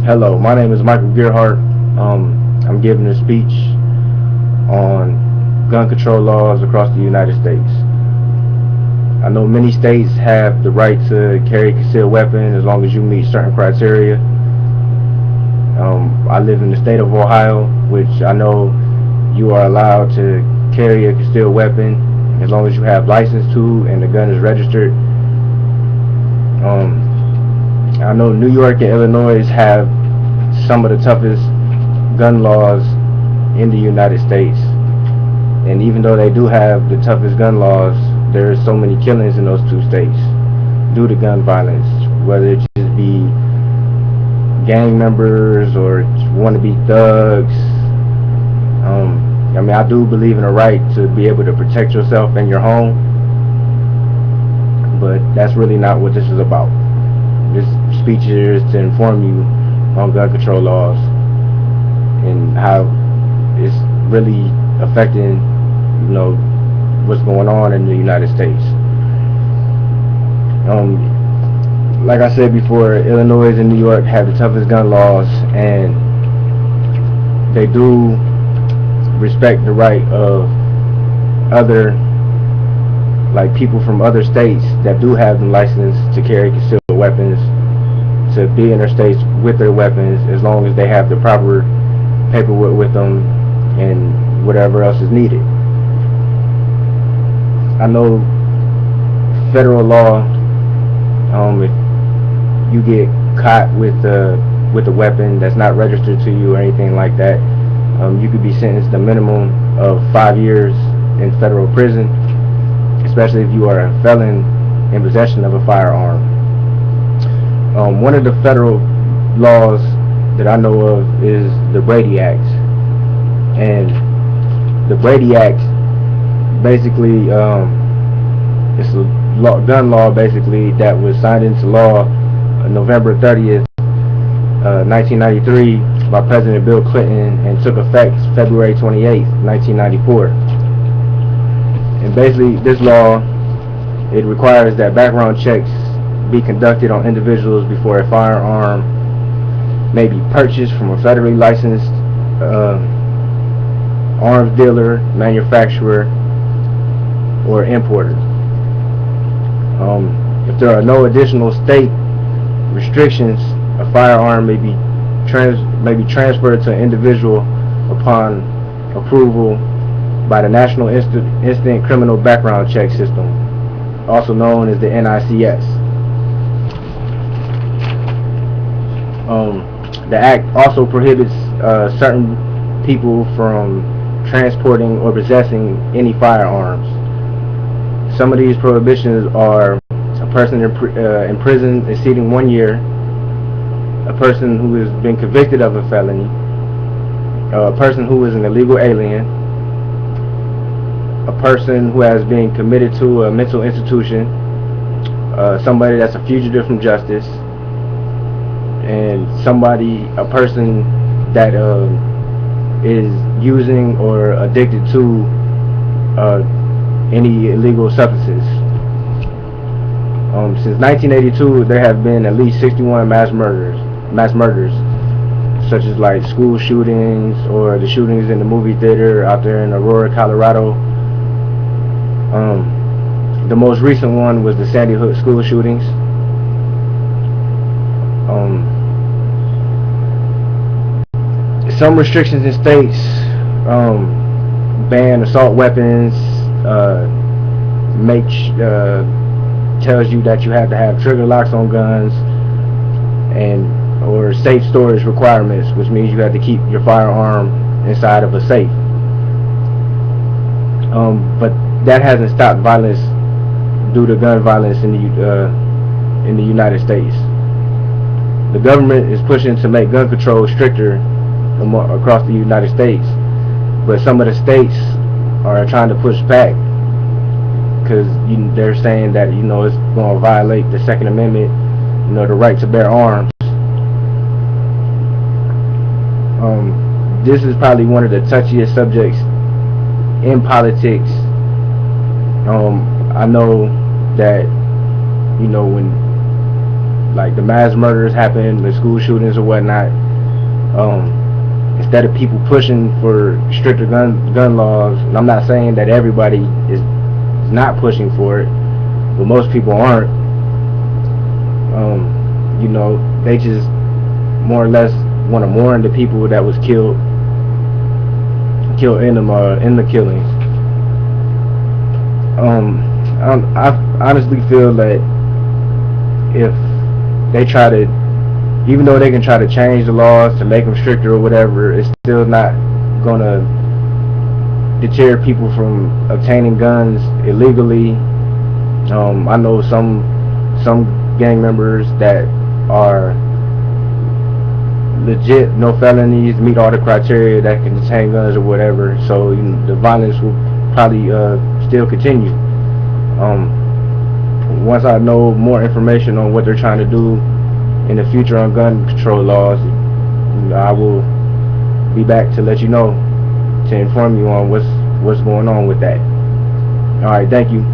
Hello, my name is Michael Gearhart. I'm giving a speech on gun control laws across the United States. I know many states have the right to carry a concealed weapon as long as you meet certain criteria. I live in the state of Ohio, which I know you are allowed to carry a concealed weapon as long as you have license to and the gun is registered. I know New York and Illinois have some of the toughest gun laws in the United States. And even though they do have the toughest gun laws, there are so many killings in those two states due to gun violence, whether it just be gang members or wannabe thugs. I do believe in a right to be able to protect yourself and your home, but that's really not what this is about. This speech here is to inform you on gun control laws and how it's really affecting, what's going on in the United States. Like I said before, Illinois and New York have the toughest gun laws, and they do respect the right of other, like people from other states that do have the license to carry concealed weapons, to be in their states with their weapons as long as they have the proper paperwork with them and whatever else is needed. I know federal law, if you get caught with a weapon that's not registered to you or anything like that, you could be sentenced a minimum of 5 years in federal prison, especially if you are a felon in possession of a firearm. One of the federal laws that I know of is the Brady Act, and the Brady Act basically it's a gun law basically that was signed into law November 30th, 1993 by President Bill Clinton and took effect February 28th, 1994. And basically this law, it requires that background checks be conducted on individuals before a firearm may be purchased from a federally licensed arms dealer, manufacturer, or importer. If there are no additional state restrictions, a firearm may be transferred to an individual upon approval by the National Instant Criminal Background Check System, also known as the NICS. The act also prohibits certain people from transporting or possessing any firearms. Some of these prohibitions are a person in prison exceeding 1 year, a person who has been convicted of a felony, a person who is an illegal alien, a person who has been committed to a mental institution, somebody that's a fugitive from justice, and a person that is using or addicted to any illegal substances. Since 1982, there have been at least 61 mass murders, such as like school shootings or the shootings in the movie theater out there in Aurora, Colorado. The most recent one was the Sandy Hook school shootings. Some restrictions in states ban assault weapons, tells you that you have to have trigger locks on guns, or safe storage requirements, which means you have to keep your firearm inside of a safe. But that hasn't stopped violence due to gun violence in the United States. The government is pushing to make gun control stricter across the United States, but some of the states are trying to push back because they're saying that it's going to violate the Second Amendment, the right to bear arms. This is probably one of the touchiest subjects in politics. I know that when like the mass murders happen, the school shootings or whatnot, instead of people pushing for stricter gun laws, and I'm not saying that everybody is not pushing for it, but most people aren't. You know, they just more or less want to mourn the people that was killed in them in the killings. I honestly feel that if they try to, even though they can try to change the laws to make them stricter or whatever, it's still not gonna deter people from obtaining guns illegally. I know some gang members that are legit, no felonies, meet all the criteria that can obtain guns or whatever. So you know, the violence will probably still continue. Once I know more information on what they're trying to do in the future on gun control laws, I will be back to let you know, to inform you on what's going on with that. All right, thank you.